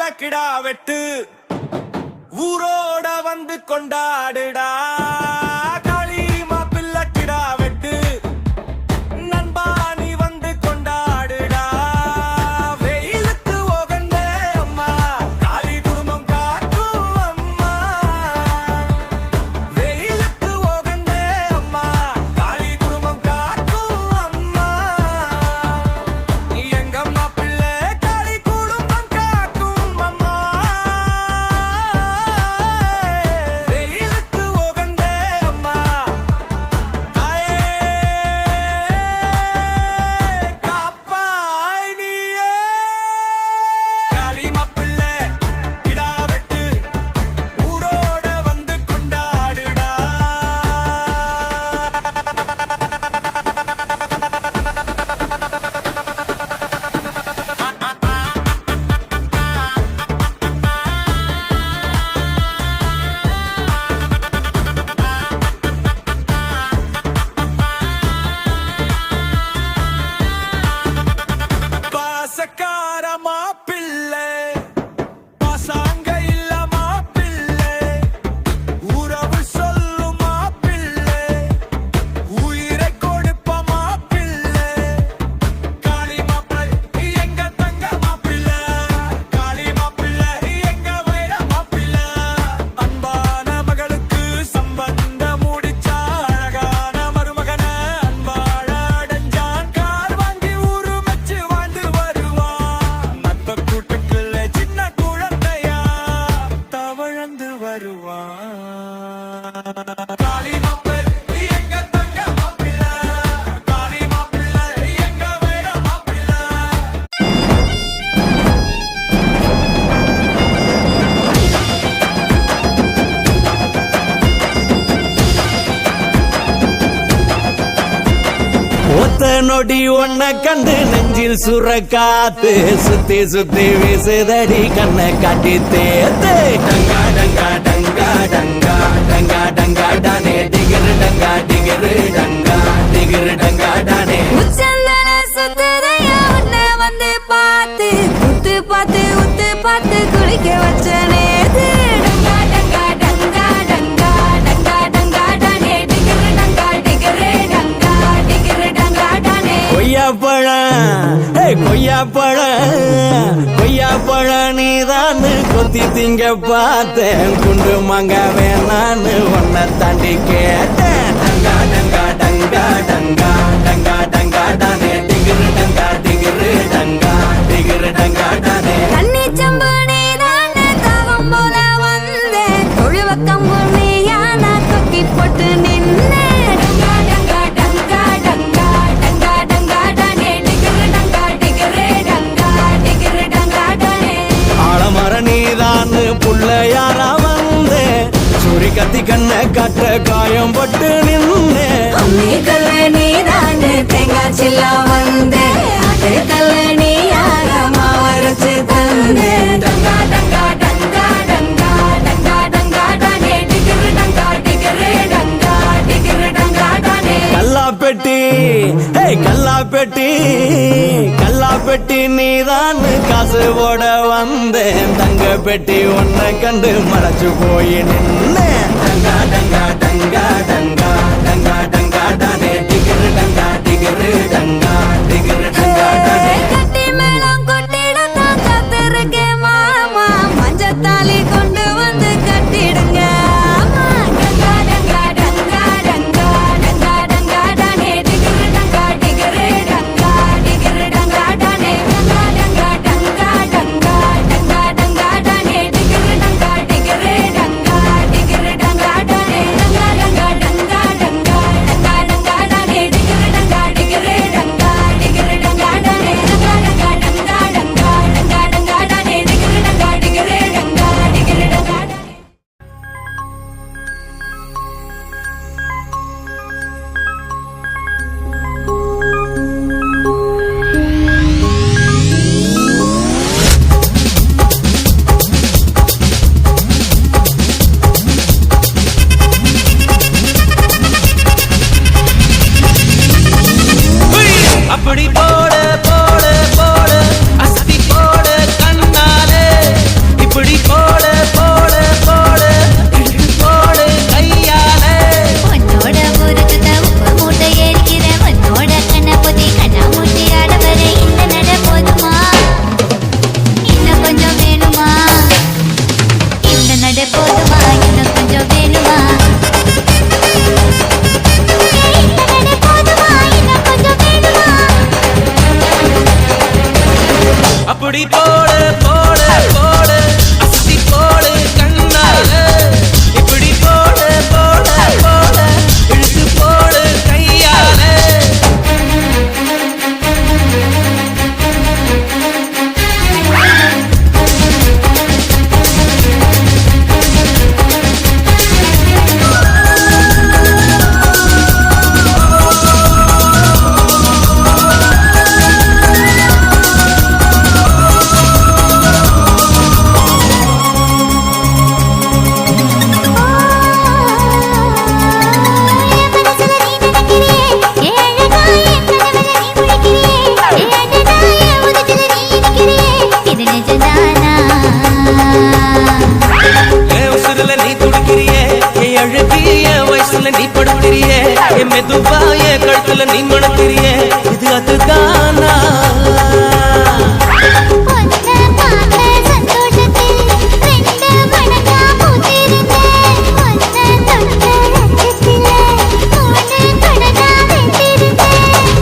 பிள்ளை கிடா வெட்டு ஊரோட வந்து கொண்டாடுடா காளி மாப்பிள்ளை கிடா வெட்டு நண்பா நீ வந்து கொண்டாடுடா வெயிலுக்கு உகந்த அம்மா காளி குடும்பம் காக்கும் அம்மா வெயிலுக்கு உகந்த அம்மா காளி குடும்பம் காக்கும் அம்மா நீ எங்க மாப்பிள்ளை காளி குடும்பம் காக்கும் அம்மா வெயிலுக்கு உகந்த அம்மா தாயே காப்பாய் நீயே காளி மாப்பிள்ளை கிடா வெட்டு ஊரோட வந்து கொண்டாடுடா பாசக்கார மாப்பிள்ளை பாசாங்க இல்ல மாப்பிள்ளை உறவு சொல்லும் மாப்பிள்ளை உயிரை கொடுப்ப மாப்பிள்ளை காளி மாப்பிள்ளை எங்க தங்க மாப்பிள்ளை காளி மாப்பிள்ளை எங்க வைர மாப்பிள்ளை அன்பான மகளுக்கு சம்பந்தம் முடிச்சா அழகான மருமகன அன்பாழ அடைஞ்சான் கார் வாங்கி ஊரு மெச்சு வாழ்ந்து வருவான் நட்ப கூட்டுக்குள்ள சின்ன குழந்தையா தவழந்து வருவான் காளி மாப்பிள்ளை எங்க தங்க மாப்பிள்ளை காளி மாப்பிள்ளை எங்க வைர மாப்பிள்ளை ஒத்த நொடி ஒன்ன கண்டு நெஞ்சில் சுர காத்து சுத்தி சுத்தி வீசுதடி கண்ணை காட்டி தேத்து டங்கா டங்கா டங்கா டங்கா டங்கா டங்கா டானே டிகிரு டங்கா டிகிரு டங்கா டிகிரு டங்கா டானே உச்சந்தன சுத்தரையா உன்னை வந்து பார்த்து உத்து பார்த்து உத்து பார்த்து குளிக்க வச்ச நேத்து டங்கா டங்கா டங்கா டங்கா டங்கா டங்கா டானே டிகிரு டங்கா டிகிரு டங்கா டிகிரு டங்கா டானே கொய்யாப்பழம் கொய்யாப்பழம் நீதான் கொத்தி திங்க பார்த்தேன் குண்டு மங்க வேணான்னு உன்னை தாண்டி கேட்டேன் டங்கா டங்கா டங்கா டங்கா டங்கா டங்கா டானே டிகிரு டங்கா டிகிரு டங்கா டிகிரு டங்கா டானே கண்ணி சம்பு நீதானே தாகம் போல வந்தேன் தொழுவ கம்பு நீயான கொக்கி போட்டு நின்னே டங்கா டங்கா டங்கா டங்கா டங்கா டங்கா டானே டிகிரு டங்கா டிகிரு டங்கா டிகிரு டங்கா டானே ஆலமர நீதான் புள்ளையாரா வந்தே சூரி கத்தி கண்ணை காட்ட காயம் பட்டு நின்னே அம்மி கல்ல நீதானே தேங்காய் சில்லா வந்தே அதே கல்ல நீயாக மாவரைச்சு தந்தே டங்கா டங்கா டங்கா டங்கா டங்கா டங்கா டானே டிகிரு டங்கா டிகிரு டங்கா டிகிரு டங்கா டானே கல்லாப்பெட்டி நீதான் காசு போட வந்தேன் தங்க பெட்டி உன்னை கண்டு மறைச்சு போய் நின்னேன் டங்கா டங்கா டங்கா டங்கா டங்கா டங்கா டானே டிகிரு டங்கா டிகிரு டங்கா டிகிரு டங்கா டானே கட்டி மேளம் கொட்டிடத்தான் காத்திருக்கேன் மாமா மஞ்சத்தாலி கொண்டு வந்து கட்டிடுங்க ஆமா. டங்கா டங்கா டங்கா டங்கா டங்கா டங்கா டானே டிகிரு டங்கா டிகிரு டங்கா டிகிரு டங்கா டானே டங்கா டங்கா டங்கா டங்கா டங்கா டங்கா டானே டிகிரு டங்கா டிகிரு டங்கா டிகிரு டங்கா டானே டங்கா டங்கா டங்கா டங்கா டங்கா டங்கா டானே டிகிரு டங்கா டிகிரு டங்கா மெதுவாயே கழுத்துல நீ மணக்கிறியே இது அதுதானா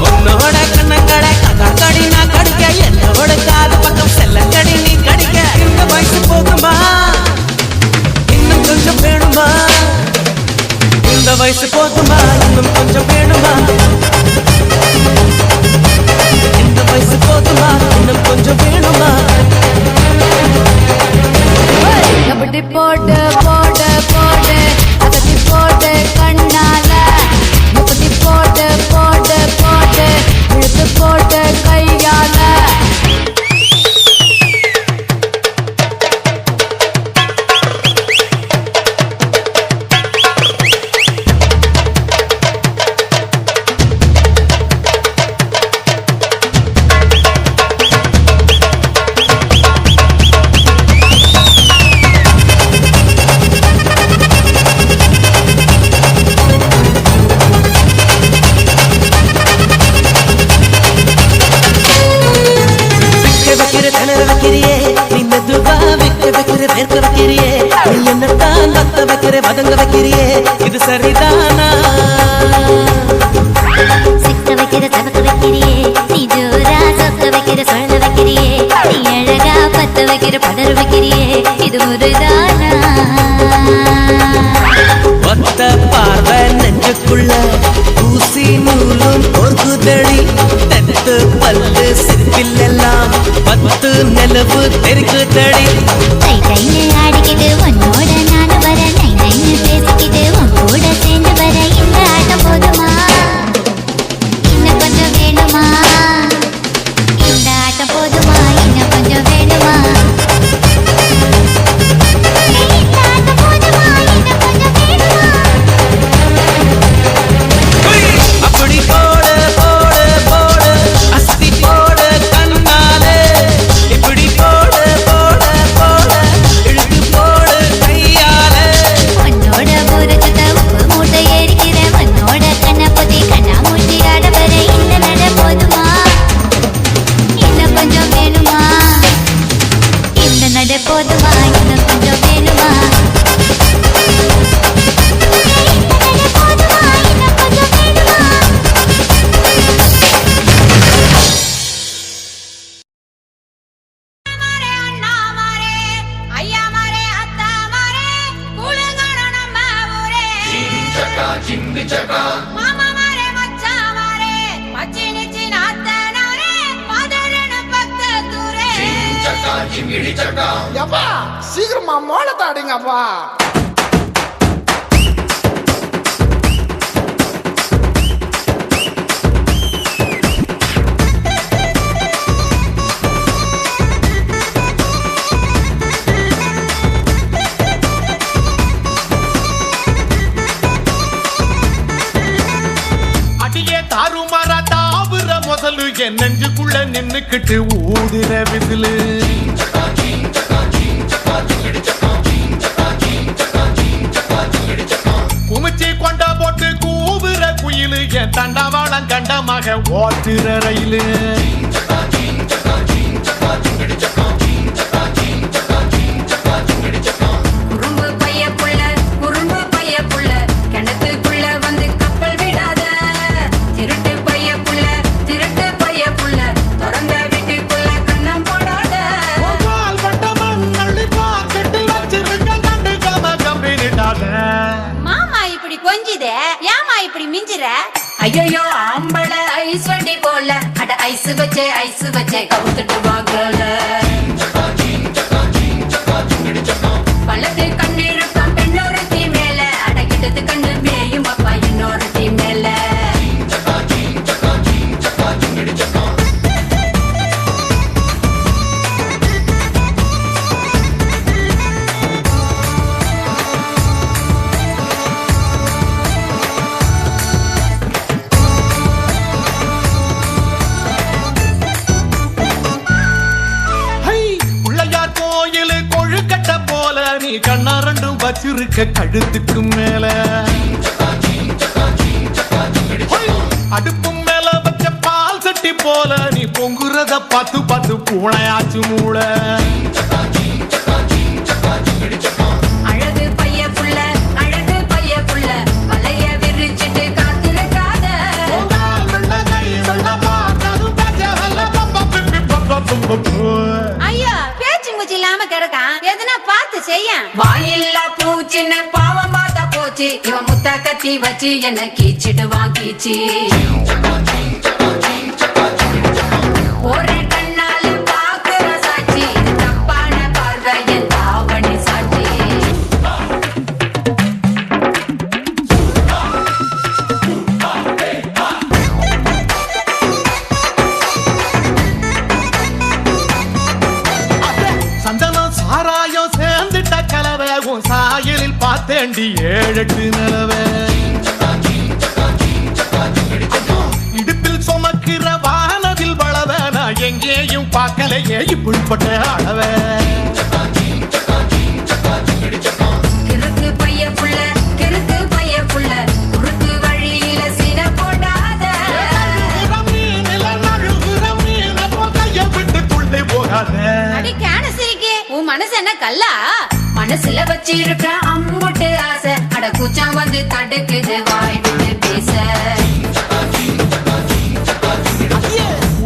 உன்னோட கண்ணங்கடை கடி நான் கடிக்க என்னோட காது பக்கம் செல்லங்கடி நீ கடிக்க இந்த வயசு போகுமா இன்னும் கொஞ்சம் வேணுமா இந்த வயசு போகுமா இன்னும் கொஞ்சம் வேணுமா இந்த வயசு போகுமா இன்னும் கொஞ்சம் வேணுமா கபடி போடு போடு போடு அகத்தி போடு கண்ணால முப்பத்தி போடு போடு போடு இழுத்து போடு கையால வதங்க வைக்கிறியே இது சரிதானா சிக்க வைக்கிற தவக்க வைக்கிறியே நீ ஜோரா சொக்க வைக்கிற சொல்ல வைக்கிறியே நீ அழகா பத்த வைக்கிற பதற வைக்கிறியே இது ஒருதானா ஒத்த பார்வை நெஞ்சுக்குள்ள ஊசி நூலும் பொறுக்குதடி தெத்து பல்லு சிற்பில் எல்லாம் 10 நிலவு தெரிக்குதடி கை கைன்னு ஆடிக்கிட்டு உன்னோட நான் வர நை நைன்னு பேசிக்கிட்டு உன் கூட சேர்ந்து வர இந்த ஆட்டம் போதுமா இன்னும் கொஞ்சம் வேணுமா இந்த ஆட்டம் போதுமா இன்னும் கொஞ்சம் வேணுமா இந்த ஆட்டம் போதுமா இன்னும் கொஞ்சம் வேணுமா அப்படி போடு போடு போடு அஸ்தி போடு கண்ணாலே இப்படி போடு போடு போடு இழுத்து போடு கையாலே உன்னோட ஊரச்சுத்த உப்பு மூட்டை ஏறிக்கிற உன்னோட கண்ணப்பதி கண்ணா மூட்டி ஆட வர இந்த நட போதுமா இன்னும் கொஞ்சம் வேணுமா இந்த நட போதுமா இன்னும் கொஞ்சம் வேணுமா இந்த நட போதுமா இன்னும் கொஞ்சம் வேணுமா அண்ணா மாரே ஐயா மாரே அத்தா மாரே கூழுங்கட நம்ம ஊரே மாமா மாரே மச்சா மாரே மச்சினி சின்னாத்தனாரே மதரன பக்கத்தூரே எப்பா சீக்கிரமா மோளத்தை அடிங்கப்பா. அடியே தாறுமாறா தாவுற முதலு என் நெஞ்சுக்குள்ள நின்னுக்கிட்டு ஊதுற விசிலு குமிச்சி கொண்ட போட்டு கூவுற குயிலு என் தண்டவாளம் கண்டமாக ஓட்டுற ரயிலு குறும்பு பைய புள்ள குறும்பு பைய புள்ள கிணத்துக்குள்ள வந்து கப்பல் விடாத திருட்டு பைய புள்ள திருட்டு பைய புள்ள திறந்த வீட்டுக்குள்ள கண்ணம் போடாத கால் கட்ட மண்ணள்ளி பாக்கெட்டில் வச்சிருக்க கண்டுக்காம கம்பிட்டாத மாமா இப்படி கொஞ்சிதே ஏமா இப்படி மிஞ்சுற ஐயோ ஆம்பள ஐஸ் வண்டி போல அட ஐஸ் வச்சே கவுத்துட்டு வாங்கல பள்ளத்து கண்ணிருக்கும் பெண்ணொரு தீ மேல அடக்கிட்டது கண்ணு மேயும் அப்பா இன்னொரு தீ மேல பிள்ளையார் கோயில் கொழுக்கட்டை போல நீ கண்ணா ரெண்டும் வச்சிருக்க கழுத்துக்கு மேல அடுப்பும் மேல வச்ச பால் சட்டி போல நீ பொங்குறத பார்த்து பார்த்து பூனையாச்சு மூளை. அழகு பைய புள்ள அழகு பைய புள்ள வலைய விரிச்சிட்டு காத்திருக்காத. ஐயோ பேச்சு மூச்சு இல்லாம கிடக்கான், எதுனா பார்த்து செய்ய. வாயில்ல பூச்சின்னு பாவம் பார்த்தா போச்சு, இவன் முத்த கத்தி வச்சு என்ன கீச்சிடுவான் கீச்சி. ஒரு கண்ணால பாக்குற சாட்சி, இது தப்பான பார்வை என் தாவணி சாட்சி. சந்தனம் சாராயம் சேர்ந்துட்ட கலவை உன் சாயலில் பார்த்தேண்டி 7-8 நிலவை. இடுப்பில் சுமக்கிற வானவில் வளவ நான் எங்கேயும் பார்க்கலையே இப்படிப்பட்ட அளவை. கிறுக்கு பைய புள்ள கிறுக்கு பைய புள்ள குறுக்கு வழியில சீன போடாத. அடி கேனசிரிக்கு உன் மனசு என்ன கல்லா? மனசுல வச்சிருக்க அம்புட்டு ஆசை, அட கூச்சம் வந்து தடுக்குது வாய் விட்டு பேச.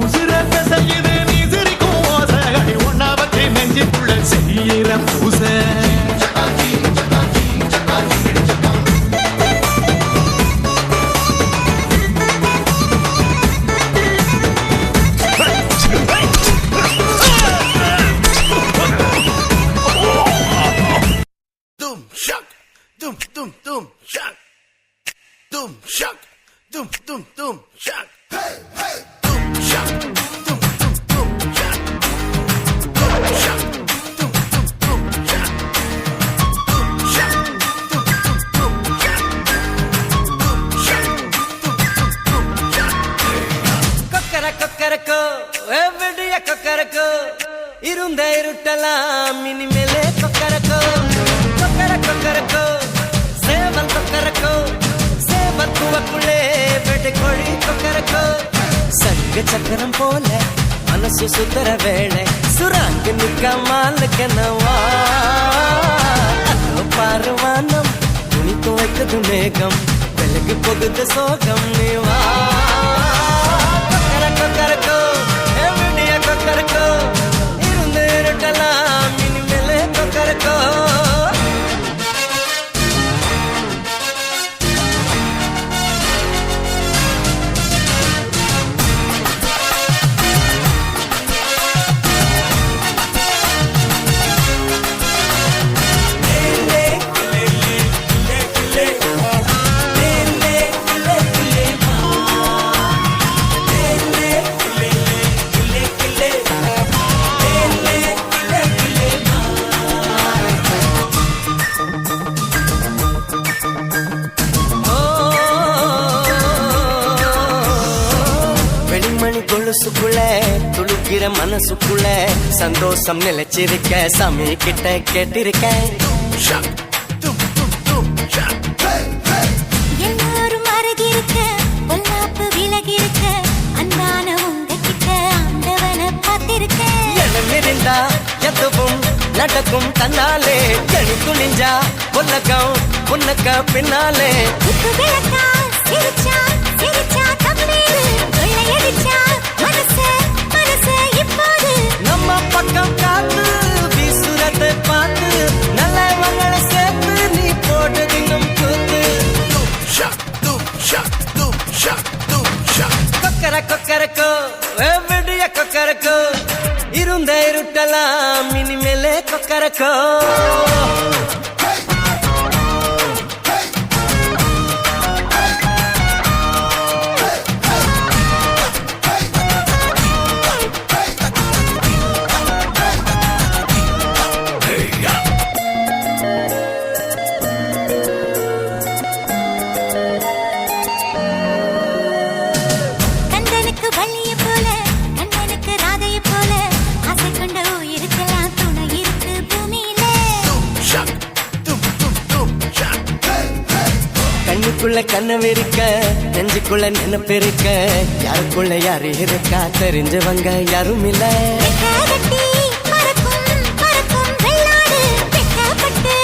உசுர செய்யுது நீ சிரிக்கும் ஓசை, அடி ஒன்னா பத்தி நெஞ்சுக்குள்ள செய்யற பூசை. கொக்கர கொக்கரக்கோ எவ்வடிய கொக்கரக்கோ இருந்த இருட்டலாம் இனிமேலே கொக்கரக்கோ கொக்கர கொக்கரக்கோ சேவல் கொக்கரக்கோ சேவல் குவக்குள்ளே வெடி கோழி கொக்கரக்கோ சங்க சக்கரம் போல மனசு சுத்தர வேளை சுராங்க நிக்க மாலுக்கனவா பாருவானம் துணி துவைக்குது மேகம் வெளுக்கு போகுது சோகம் நீவா கொக்கரக்கோ எவ்வடிய கொக்கரக்கோ இருந்து இருட்டலாம் இனிமேலே கொக்கரக்கோ. வெடிமணி கொலுசுக்குள்ள துளுக்கிற மனசுக்குள்ள சந்தோஷம் நிலைச்சிருக்க சாமி கிட்ட கேட்டிருக்கேன். எல்லாரும் அருகிருக்க பொல்லாப்பு விலகிருக்க அன்பான உங்ககிட்ட ஆண்டவனை பார்த்திருக்க. இருந்தா எதுவும் நடக்கும் தன்னாலே கணி துணிஞ்சா உலகம் உனக்க பின்னாலே. உப்பு விளக்கா சிரிச்சா சிரிச்சா தம்பீரு கொள்ளையடிச்சா மனசு மனசு இப்போது நம்ம பக்கம் காத்து வீசுறதை பார்த்து நல்லவங்களை சேர்த்து நீ போட்டு தின்னும் கூத்து. கொக்கர கொக்கரக்கோ எவ்வடிய கொக்கரக்கோ இருந்த இருட்டலாம் இனிமேலே கொக்கரக்கோ. கந்தனுக்கு வள்ளிய போல கண்ணனுக்கு ராதைய போல ஆசை கொண்ட உயிருக்கெல்லாம் துணை இருக்கு பூமியிலே. கண்ணுக்குள்ள கண்ணு இருக்க நெஞ்சுக்குள்ள நினைப்பு இருக்க யாருக்குள்ள யாரு இருக்கா தெரிஞ்சவங்க யாரும் இல்ல கட்டி மறக்கும் மறக்கும் வெள்ளாடு வெட்டப்பட்டு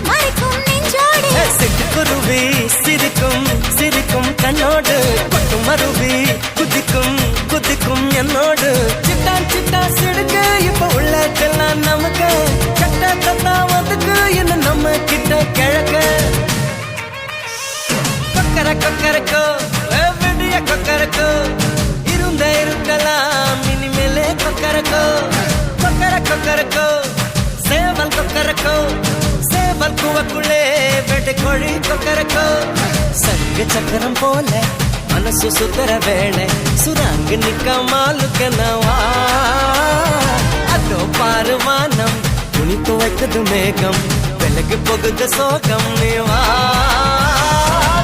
மறைக்கும் நெஞ்சோடு சிட்டுக்குருவி சிரிக்கும் சிரிக்கும் கண்ணோடு பட்டு மருவி குதிக்கும் குதிக்கும் என்னோடு சிட்டா சிட்டா சிடுக்கு இப்ப உள்ளதெல்லாம் நமக்கு சட்ட தத்தா வந்துக்கு என்ன நம்ம கிட்ட கிழக்க கொக்கர கொக்கரக்கோ விடிய கொக்கரக்கோ இருந்த இருக்கலாம் இனிமேலே கொக்கரக்கோ கொக்கர கொக்கரக்கோ சேவல் கொக்கரக்கோ சேவல் கூவக்குள்ளே வெட்டு கோழி கொக்கரக்கோ சங்கு சக்கரம் போல மனசு சுத்தர வேளை சுராங்கு நிக்க மாலுக்கனவா அதோ பாரு வானம் துணி துவைக்குது மேகம் விலகு போகுது சோகம் நீவா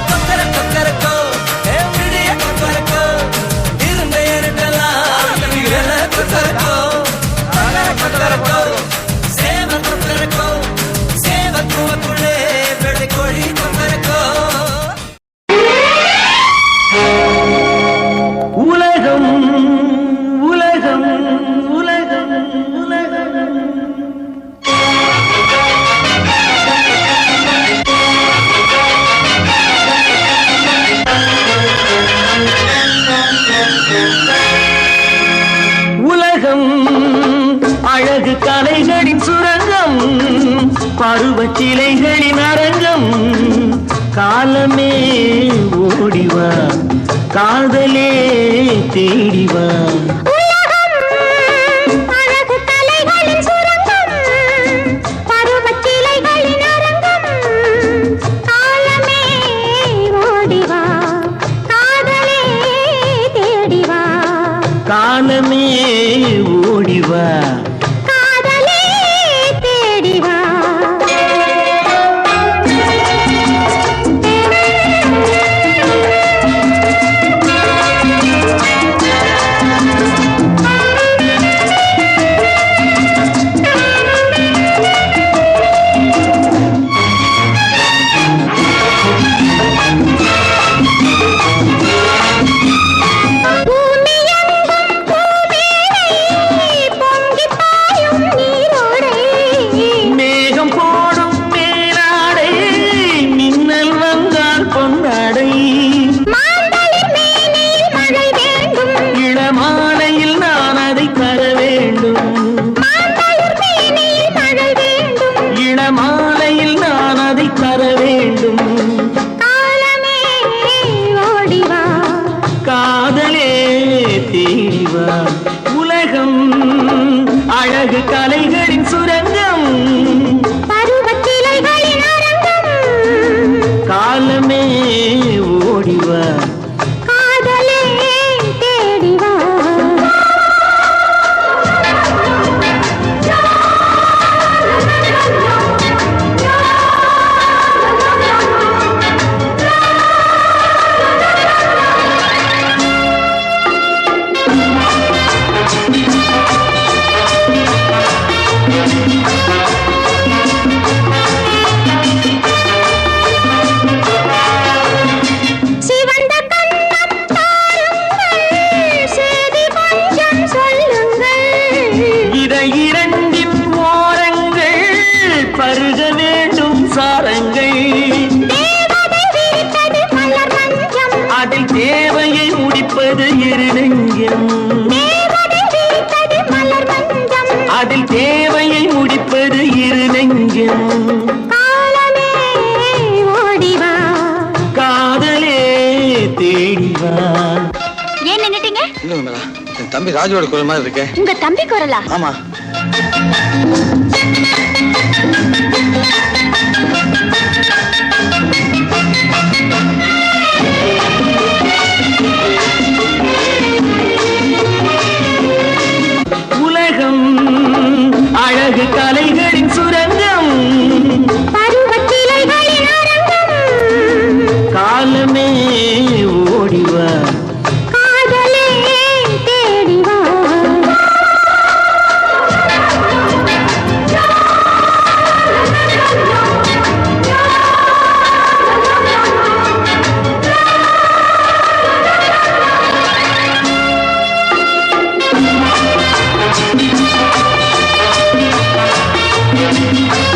கொக்கர கொக்கரக்கோ விடிய கொக்கரக்கோ இருந்த இருக்கலாம் கொக்கரக்கோ கொக்கர கொக்கரக்கோ சேவல் கொக்கரக்கோ சேவல் கூவக்குள்ளே வெட்டு கோழி கொக்கரக்கோ உலகம் உலகம் உலகம் உலகம் உலகம் அழகு கலைகளின் சுரங்கம் பருவச் சிலைகளின் அரங்கம் காலமே ஓடிவா காதலே தேடிவா அழகு கலைகளின் சுரங்கம் பருவச்சிலைகளின் அரங்கம் காலமே ஓடிவா காதலே தேடிவா காலமே ஓடிவா காதலே தேடிவா மேகம் போடும் மேலாடை மின்னல் வந்தால் பொன்னாடை இளமாலையில் நான் அதை தர வேண்டும் இளமாலையில் நான் அதை தர வேண்டும் காதலே தேடிவா உலகம் அழகு கலைகளின் சுரங்கம் காலமே ஓடிவா காதலே தேடிவா சிவந்த கண்ணம் தாருங்கள் செய்தி கொஞ்சம் சொல்லுங்கள் இதை இரண்டின் ஓரங்கள் பருக வேண்டும் சாரங்கள் தேவதை விரித்தது மலர் மஞ்சம் அதில் தேவையை முடிப்பது இரு நெஞ்சம் தேவதை விரித்தது மலர் மஞ்சம் அதில் தேவையை முடிப்பது இரு நெஞ்சம் காலமே ஓடிவா காதலே தேடிவா ஏன் நின்னுட்டீங்க என் தம்பி ராஜுவோட குரல் மாதிரி இருக்கே. உங்க தம்பி குரலா ஆமா. உலகம் அழகு கலைகளின் சுரங்கம் பருவச்சிலைகளின் அரங்கம் காலமே ஓடிவா காதலே தேடிவா டங்கா